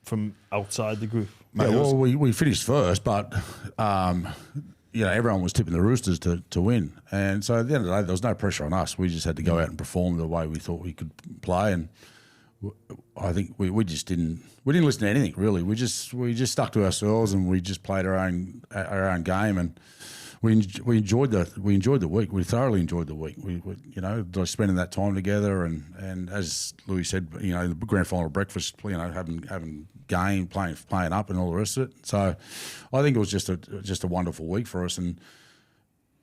from outside the group. Yeah, well, we finished first, but you know, everyone was tipping the Roosters to win, and so at the end of the day, there was no pressure on us. We just had to go out and perform the way we thought we could play, and I think we just didn't listen to anything really. We just stuck to ourselves, and we just played our own game, and we enjoyed the week. We thoroughly enjoyed the week. We you know, just spending that time together, and as Louis said, you know, the grand final breakfast, you know, having game, playing up, and all the rest of it. So I think it was just a wonderful week for us, and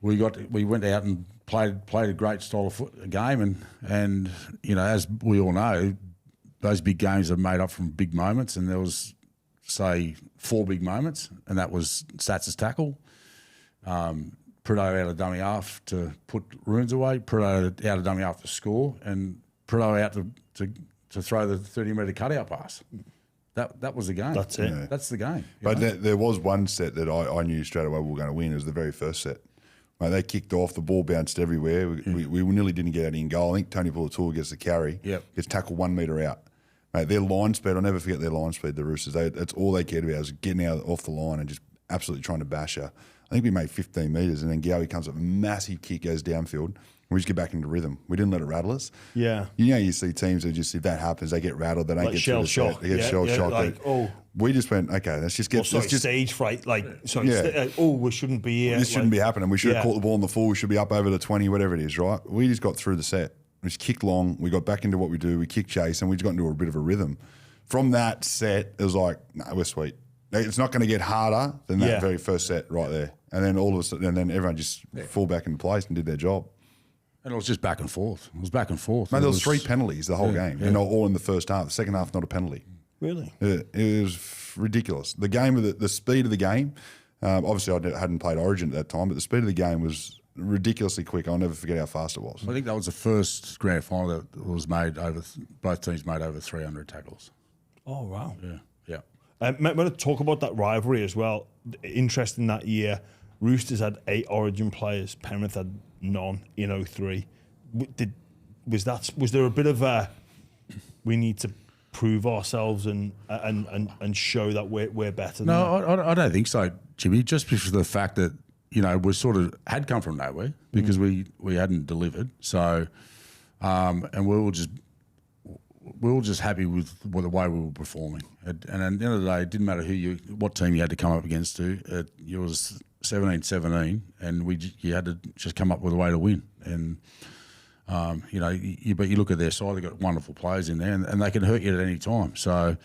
we went out and played a great style of game, and you know, as we all know, those big games are made up from big moments, and there was, say, 4 big moments, and that was Sats' tackle, Prideaux out of dummy half to put Runes away, Prideaux out of dummy half to score, and Prideaux out to throw the 30-metre cutout pass. That was the game. That's it. Yeah. That's the game. But there was one set that I knew straight away we were going to win. It was the very first set. Mate, they kicked off, the ball bounced everywhere. We nearly didn't get out in goal. I think Tony Pullatul gets the carry, gets tackled 1 metre out. Mate, their line speed, I'll never forget their line speed, the Roosters. That's all they cared about was getting out off the line and just absolutely trying to bash her. I think we made 15 metres, and then Gowie comes up, a massive kick, goes downfield, and we just get back into rhythm. We didn't let it rattle us. Yeah. You know, you see teams that just, if that happens, they get rattled, they don't Like get shell through the set. shock. They get shell shocked. Like, we just went, okay, let's just get... stage fright. Like, Yeah. we shouldn't be here. This shouldn't be happening. We should have Yeah. caught the ball in the full. We should be up over the 20, whatever it is, right? We just got through the set. We just kicked long. We got back into what we do. We kicked chase, and we just got into a bit of a rhythm. From that set, it was like, no, we're sweet. It's not going to get harder than that very first set right there. And then all of a sudden, and then everyone just fall back into place and did their job. And it was just back and forth. It was back and forth. Mate, there was 3 penalties the whole game, and all in the first half. The second half, not a penalty. Really? It was ridiculous. The game of the speed of the game. Obviously, I hadn't played Origin at that time, but the speed of the game was ridiculously quick. I'll never forget how fast it was. I think that was the first grand final that was made over. Both teams made over 300 tackles. Oh, wow. Yeah. I'm going to talk about that rivalry as well. Interesting that year, Roosters had 8 Origin players. Penrith had none in 03. Was there a bit of a we need to prove ourselves and show that we're better? No, I don't think so, Jimmy. Just because of the fact that we sort of had come from nowhere because we hadn't delivered. So, and we were just happy with the way we were performing. And at the end of the day, it didn't matter what team you had to come up against. It was 17-17, and you had to just come up with a way to win. And but you look at their side; they've got wonderful players in there, and they can hurt you at any time. So,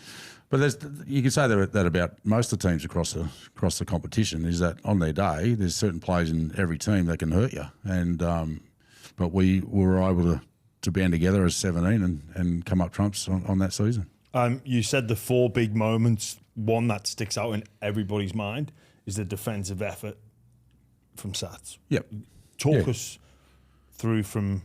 but you can say that about most of the teams across the competition is that on their day, there's certain players in every team that can hurt you. And but we were able to band together as 17 and come up trumps on that season. You said the 4 big moments. One that sticks out in everybody's mind is the defensive effort from Sats. Yep. Talk us through from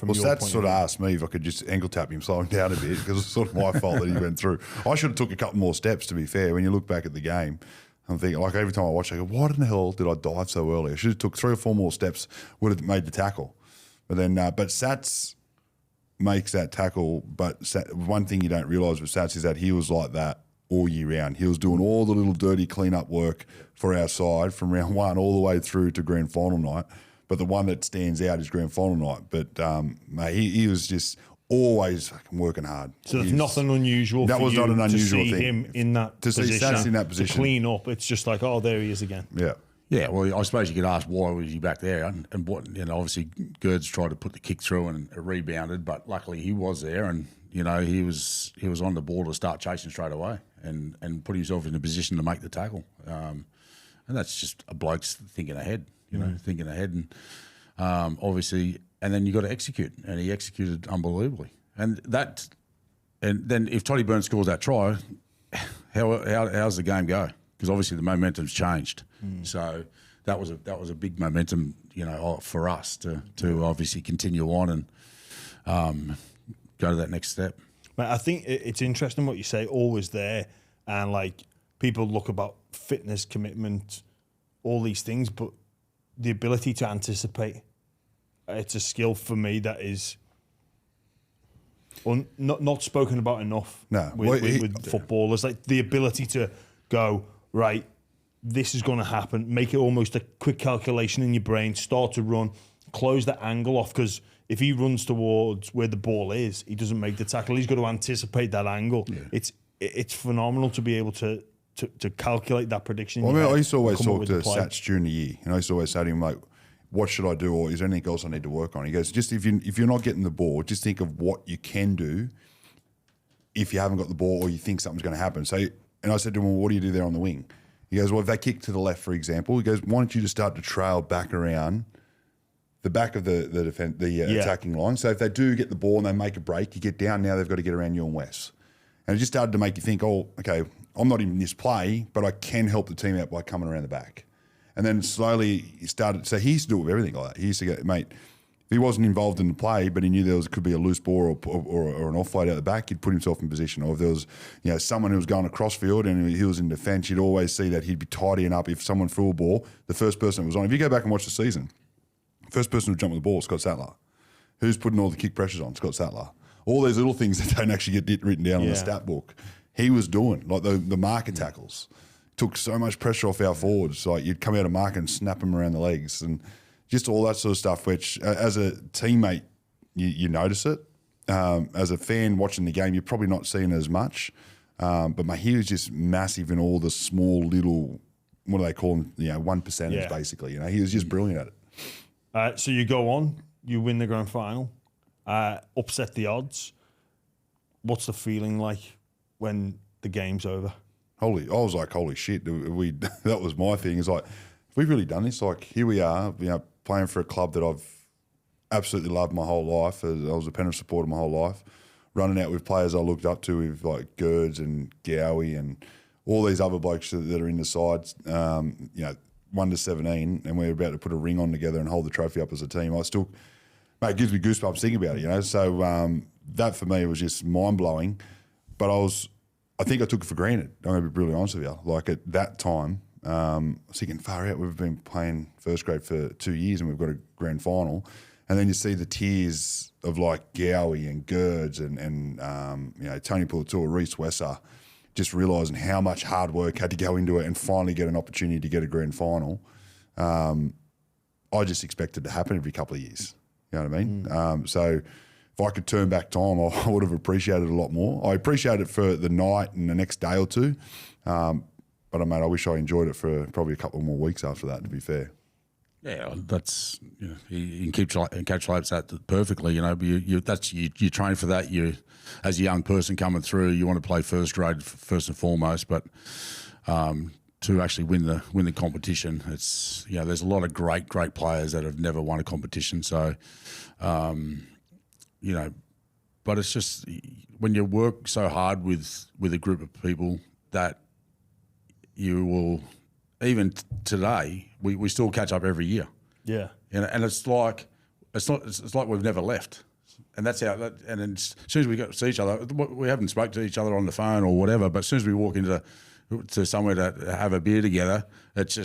Well, your Sats point sort of of view. asked me if I could just ankle tap him, slow him down a bit, because it's sort of my fault that he went through. I should have took a couple more steps, to be fair. When you look back at the game, I'm thinking, like every time I watch, I go, why in the hell did I dive so early? I should have took 3 or 4 more steps, would have made the tackle. But then, but Sats makes that tackle. But one thing you don't realise with Sats is that he was like that all year round. He was doing all the little dirty clean-up work for our side from round 1 all the way through to grand final night. But the one that stands out is grand final night. But mate, he was just always fucking working hard. So there's nothing unusual That for was you not an unusual to see thing. him in that To see position, Sats in that position. to clean up. It's just like, oh, there he is again. Yeah. Yeah, well, I suppose you could ask why was he back there, and what obviously Gerds tried to put the kick through and it rebounded, but luckily he was there, and he was on the ball to start chasing straight away and put himself in a position to make the tackle, and that's just a bloke's thinking ahead, thinking ahead, and obviously, and then you got to execute, and he executed unbelievably, and then if Toddy Burns scores that try, how's the game go? Because obviously the momentum's changed, so that was a big momentum, for us to obviously continue on and go to that next step. But I think it's interesting what you say. Always there, and like people look about fitness, commitment, all these things, but the ability to anticipate, it's a skill for me that is not spoken about enough. No, with footballers, like the ability to go, right, this is going to happen. Make it almost a quick calculation in your brain. Start to run, close that angle off, because if he runs towards where the ball is, he doesn't make the tackle. He's got to anticipate that angle. Yeah. It's phenomenal to be able to calculate that prediction. Well, I used to always talk to Sats during the year, and I used to always say to him, like, what should I do, or is there anything else I need to work on? He goes, just if you're not getting the ball, just think of what you can do if you haven't got the ball or you think something's going to happen. So, and I said to him, well, what do you do there on the wing? He goes, well, if they kick to the left, for example, he goes, why don't you just start to trail back around the back of the attacking line? So if they do get the ball and they make a break, you get down, now they've got to get around you and Wes. And it just started to make you think, oh, okay, I'm not in this play, but I can help the team out by coming around the back. And then slowly he started, so he used to do it with everything like that. He used to go, mate, if he wasn't involved in the play, but he knew could be a loose ball or an offload out the back, he'd put himself in position. Or if there was, someone who was going across field and he was in defence, you'd always see that he'd be tidying up. If someone threw a ball, the first person that was on, if you go back and watch the season, first person who jumped with the ball, Scott Sattler. Who's putting all the kick pressures on? Scott Sattler. All these little things that don't actually get written down on the stat book, he was doing, like the marker tackles. Took so much pressure off our forwards. Like you'd come out of marker and snap them around the legs and just all that sort of stuff, which as a teammate, you notice it. As a fan watching the game, you're probably not seeing as much. But he was just massive in all the small little, what do they call them? 1%ers basically. He was just brilliant at it. So you go on, you win the grand final, upset the odds. What's the feeling like when the game's over? I was like, holy shit! That was my thing. It's like, have we really done this? Like, here we are, playing for a club that I've absolutely loved my whole life. I was a Penrith supporter my whole life. Running out with players I looked up to, with like Gerds and Gowie and all these other blokes that are in the sides. 1 to 17, and we're about to put a ring on together and hold the trophy up as a team. Mate, it gives me goosebumps thinking about it. So that for me was just mind blowing. But I think I took it for granted. I'm going to be brutally honest with you. Like at that time, I was thinking, far out, we've been playing first grade for 2 years and we've got a grand final. And then you see the tears of like Gowie and Gerds and Tony Puletua, Reece Wesser, just realising how much hard work had to go into it and finally get an opportunity to get a grand final. I just expected to happen every couple of years. You know what I mean? So if I could turn back time, I would have appreciated it a lot more. I appreciate it for the night and the next day or two. But I wish I enjoyed it for probably a couple more weeks after that, to be fair. Yeah, that's you can encapsulate that perfectly. But you train for that. You, as a young person coming through, you want to play first grade first and foremost. But to actually win the competition, it's there's a lot of great players that have never won a competition. So, but it's just when you work so hard with a group of people that you will. Even today, we still catch up every year. Yeah, and it's like we've never left, and that's how. And then as soon as we get to see each other, we haven't spoke to each other on the phone or whatever. But as soon as we walk into somewhere to have a beer together, it's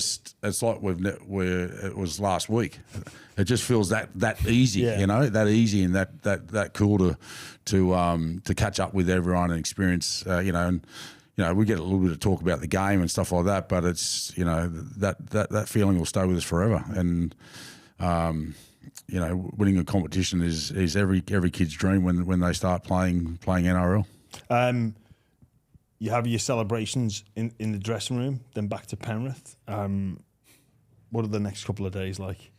like it was last week. It just feels that easy, that easy and that cool to catch up with everyone and experience, and. We get a little bit of talk about the game and stuff like that, but it's that feeling will stay with us forever. And winning a competition is every kid's dream when they start playing NRL. You have your celebrations in the dressing room, then back to Penrith. What are the next couple of days like?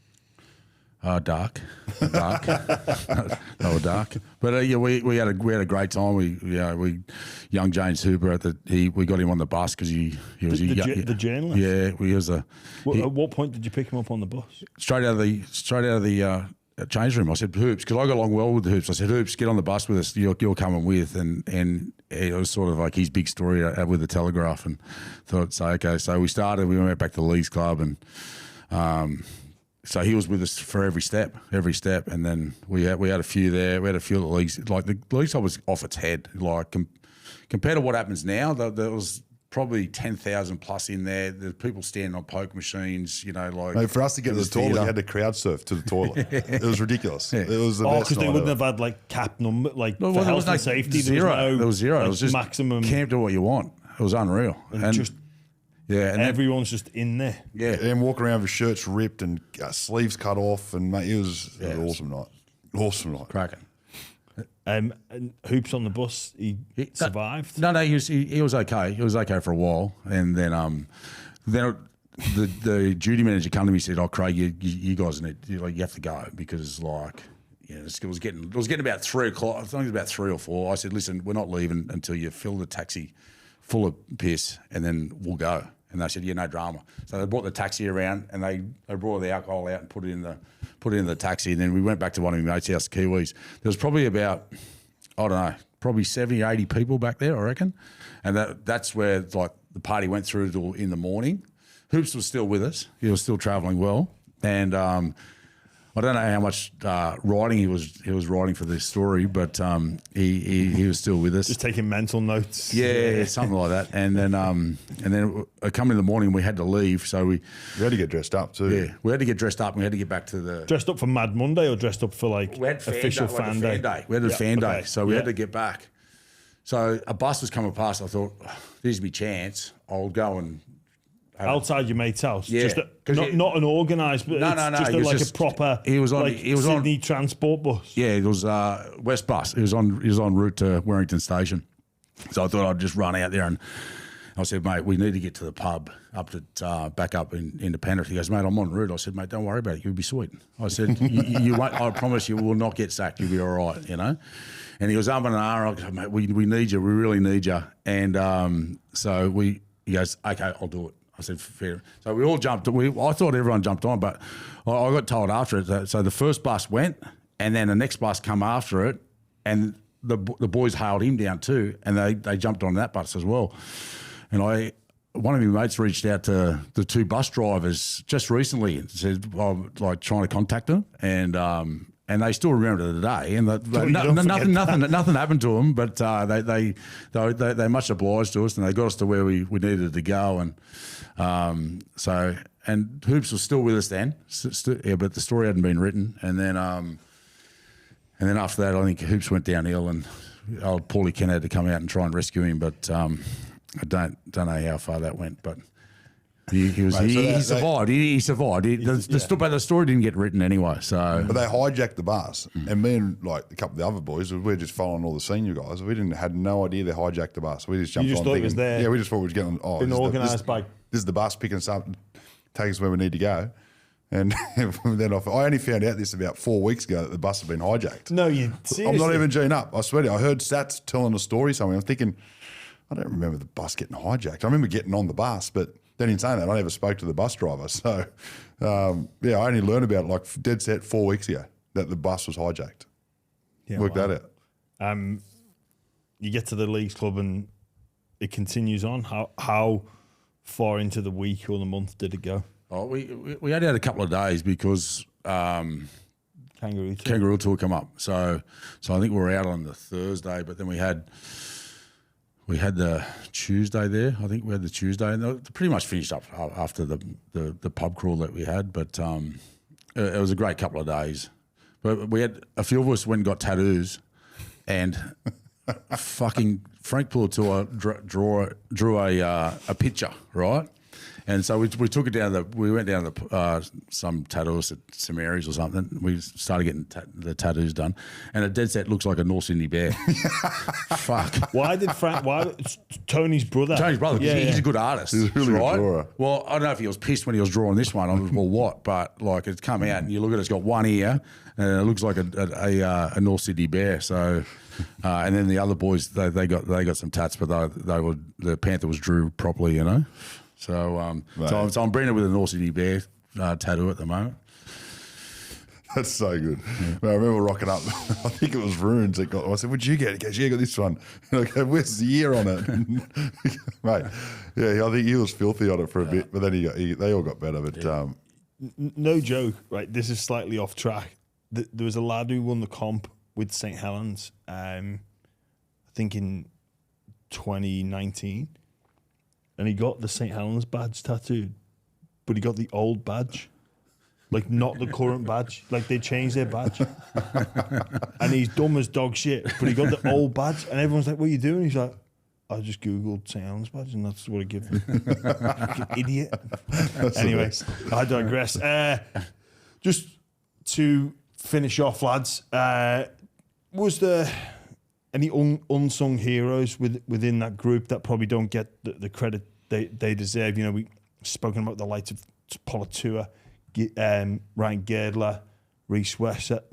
Dark, no dark. But we had a great time. We young James Hooper we got him on the bus because he was the journalist. Yeah, he was at what point did you pick him up on the bus? Straight out of the change room. I said, Hoops, because I got along well with Hoops. I said, Hoops, get on the bus with us. You're coming with, and it was sort of like his big story with the Telegraph, and thought, say, okay. So we started. We went back to the Leagues Club and. So he was with us for every step, and then we had a few there. We had a few of the leagues. Like the Leagues Club was off its head. Like compared to what happens now, there was probably 10,000 plus in there. There's people standing on poke machines. Mate, for us to get to the toilet, you had to crowd surf to the toilet. It was ridiculous. It was the best. Because they wouldn't have had like cap number, like for health and safety. Zero. There was zero. Like, it was just maximum. Camp to what you want. It was unreal. And just. Yeah, and everyone's just in there. Yeah, and walking around with shirts ripped and sleeves cut off, and mate, it was an awesome night. Awesome night, cracking. And Hoops on the bus, he survived. No, he was okay. He was okay for a while, and then the duty manager came to me and said, "Oh, Craig, you guys need you have to go because it was getting about 3 o'clock. I think it was about 3 or 4. I said, listen, we're not leaving until you fill the taxi full of piss, and then we'll go." And they said, "Yeah, no drama." So they brought the taxi around, and they brought the alcohol out and put it in the taxi. And then we went back to one of my mates' house, the Kiwis. There was probably about, I don't know, probably 70, 80 people back there, I reckon. And that's where like the party went through till in the morning. Hoops was still with us. He was still travelling well. And I don't know how much writing he was writing for this story, but he was still with us. Just taking mental notes. Yeah, something like that. And then coming in the morning, we had to leave, so we had to get dressed up too. Yeah, we had to get dressed up, and we had to get back to the. Dressed up for Mad Monday or dressed up for like we had official fan day? We had a fan day, so we Yeah. had to get back. So a bus was coming past. I thought, this is my chance. I'll go and. Outside your mate's house, Yeah. just not an organised, but No, it's no, just it was like just- a proper. he was on- like he was on- Sydney transport bus. Yeah, it was West Bus. He was en route to Warrington Station. So I thought I'd just run out there and I said, mate, we need to get to the pub up to back up into Penrith. He goes, mate, I'm en route. I said, mate, don't worry about it. You'll be sweet. I said, you won't. I promise you will not get sacked. You'll be all right, you know. And he was and I go, mate, we need you. We really need you. And he goes, okay, I'll do it. I said, fair. So we all jumped. I thought everyone jumped on, but I got told after it. So the first bus went, and then the next bus come after it, and the boys hailed him down too, and they jumped on that bus as well. And one of my mates reached out to the two bus drivers just recently and said, I'm like trying to contact them, and they still remember the day, and nothing happened to them, but they much obliged to us, and they got us to where we needed to go, and and Hoops was still with us then, but the story hadn't been written, and then after that, I think Hoops went downhill, and old Paulie Ken had to come out and try and rescue him, but I don't know how far that went, but. He survived. He survived. The story didn't get written anyway. So, but they hijacked the bus, and me and like a couple of the other boys, we were just following all the senior guys. We had no idea they hijacked the bus. We just jumped You just on. thought it thinking, was there. Yeah, we just thought we was getting. Oh, Been organised by. This is the bus picking us up, take us where we need to go. And then I only found out this about 4 weeks ago that the bus had been hijacked. No, you seriously? I'm not even G'ing up. I swear to you. I heard Sats telling a story somewhere. I'm thinking, I don't remember the bus getting hijacked. I remember getting on the bus, but then in saying that, I never spoke to the bus driver. So, I only learned about it like dead set 4 weeks ago that the bus was hijacked. Yeah, Work wow. that out. You get to the Leagues Club and it continues on. How far into the week or the month did it go? Oh, we only had a couple of days because Kangaroo Tour come up. So I think we were out on the Thursday, but then we had the Tuesday there. I think we had the Tuesday, and they pretty much finished up after the pub crawl that we had. But it was a great couple of days. But we had a few of us went and got tattoos, and fucking Frank Pulatua drew a picture, right? And so we took it down we went down to some tattooist at St Mary's or something. We started getting the tattoos done, and a dead set looks like a North Sydney bear. Fuck. Why it's Tony's brother? Tony's brother. Yeah, He's a good artist. He's a really good right? drawer. Well, I don't know if he was pissed when he was drawing this one or what, but like it's come out and you look at it, it's got one ear and it looks like a North Sydney bear. So, and then the other boys they got some tats, but the Panther was drew properly, you know. So, so I'm branded with a North Sydney bear tattoo at the moment. That's so good. Yeah. I remember rocking up. I think it was Runes that got. I said, "What'd you get?" He goes, "Yeah, I got this one." And I go, "Where's the year on it?" Mate, yeah, I think he was filthy on it for a bit, but then they all got better. But no joke, right? This is slightly off track. There was a lad who won the comp with St Helens. I think in 2019. And he got the St Helens badge tattooed, but he got the old badge, like not the current badge. Like they changed their badge, and he's dumb as dog shit. But he got the old badge, and everyone's like, "What are you doing?" He's like, "I just googled St Helens badge, and that's what I give them." Idiot. Anyway, I digress. Just to finish off, lads, was there any unsung heroes within that group that probably don't get the credit they deserve? You know, we've spoken about the likes of Pulatua, Ryan Girdler, Reece Wesser,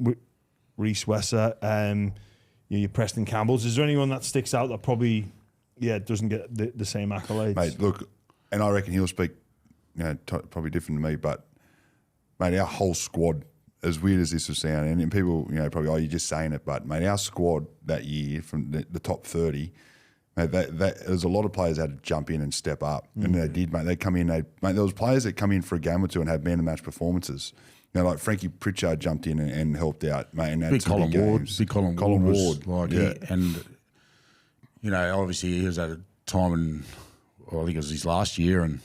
your Preston Campbells. Is there anyone that sticks out that probably doesn't get the same accolades? mate, look, and I reckon he'll speak, probably different to me, but mate, our whole squad as weird as this will sound, and people, probably, oh, you're just saying it, but mate, our squad that year from the top 30, mate, there's a lot of players that had to jump in and step up, and they did, mate. They come in, mate. There was players that come in for a game or two and had man of the match performances. Like Frankie Pritchard jumped in and helped out, mate. And big Colin Ward, Colin Ward, yeah. Obviously he was at a time in, I think it was his last year, and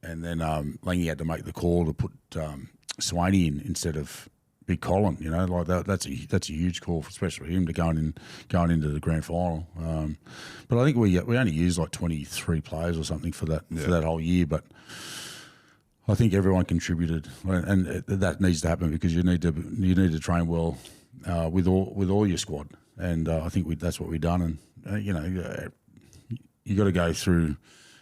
then Langy had to make the call to put Swaney in instead of Big Colin. That's a huge call, especially for him to going into the grand final. But I think we only used like 23 players or something for that whole year, but I think everyone contributed, and that needs to happen because you need to train well with all your squad, and I think that's what we've done. And you got to go through,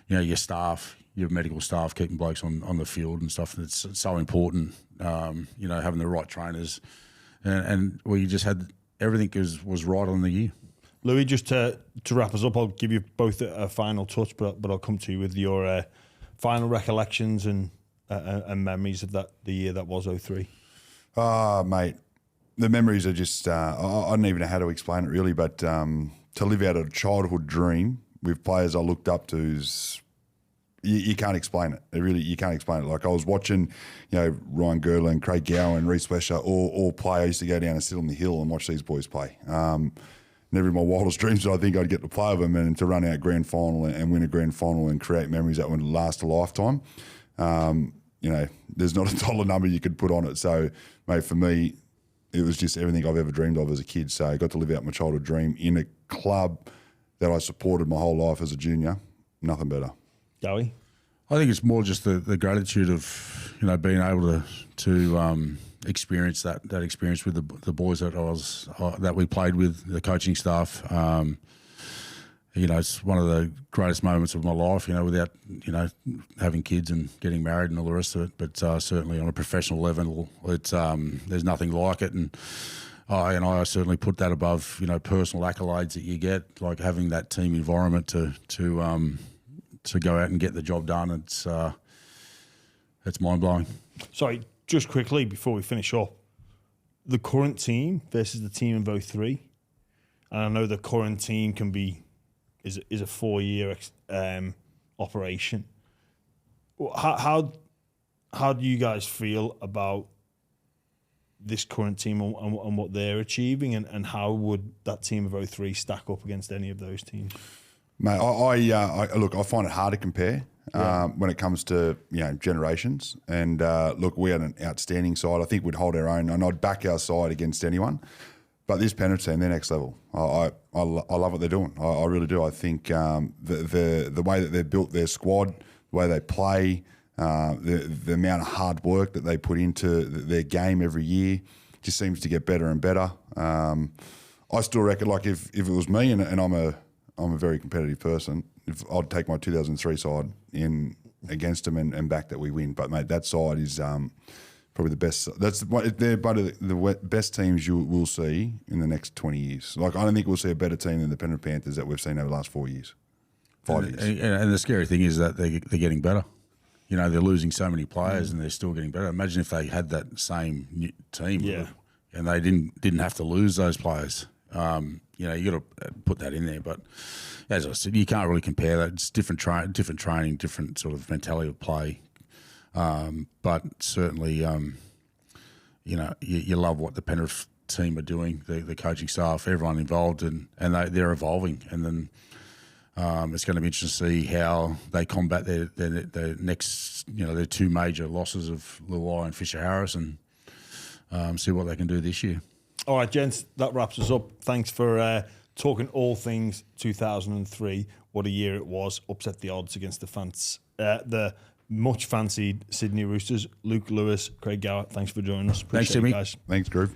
your staff, your medical staff, keeping blokes on the field and stuff. It's so important, having the right trainers, and you just had everything was right on the year. Louis, just to wrap us up, I'll give you both a final touch, but I'll come to you with your final recollections and memories of the year that was 03. Mate, the memories are just, I don't even know how to explain it really, but to live out a childhood dream with players I looked up to is, you can't explain it. You can't explain it. Like I was watching, Ryan Girdler, Craig Gowan, Reece Wesher all play. I used to go down and sit on the hill and watch these boys play. Never in my wildest dreams did I think I'd get to play with them and to run out grand final and win a grand final and create memories that would last a lifetime. There's not a dollar number you could put on it. So, mate, for me, it was just everything I've ever dreamed of as a kid. So I got to live out my childhood dream in a club that I supported my whole life as a junior. Nothing better. Gowie? I think it's more just the gratitude of being able to experience that experience with the boys that we played with, the coaching staff. It's one of the greatest moments of my life. Without having kids and getting married and all the rest of it. But certainly on a professional level, it's there's nothing like it. And I certainly put that above personal accolades that you get, like having that team environment to go out and get the job done. It's mind blowing. Sorry, just quickly before we finish up, the current team versus the team in 03. And I know the current team is a 4-year operation. How do you guys feel about this current team and what they're achieving, and how would that team of 03 stack up against any of those teams? Mate, I find it hard to compare when it comes to generations. And look, we had an outstanding side. I think we'd hold our own, and I'd back our side against anyone. But this Penrith team, they're next level. I love what they're doing. I really do. I think the way that they've built their squad, the way they play, the amount of hard work that they put into their game every year just seems to get better and better. I still reckon, like if it was me, and I'm a very competitive person, I'd take my 2003 side in against them and back that we win. But mate, that side is probably the best. They're the best teams you will see in the next 20 years. Like I don't think we'll see a better team than the Penrith Panthers that we've seen over the last 4 years, 5 years. And the scary thing is that they're getting better. They're losing so many players and they're still getting better. Imagine if they had that same team, and they didn't have to lose those players. You got to put that in there. But as I said, you can't really compare that. It's different training, different sort of mentality of play. But certainly, you love what the Penrith team are doing, the coaching staff, everyone involved, and they're evolving. And then it's going to be interesting to see how they combat their next, their two major losses of Luai and Fisher Harris, and see what they can do this year. All right, gents, that wraps us up. Thanks for talking all things 2003. What a year it was. Upset the odds against the much fancied Sydney Roosters. Luke Lewis, Craig Gower, thanks for joining us. Thanks, Jimmy. Guys. Thanks, Groove.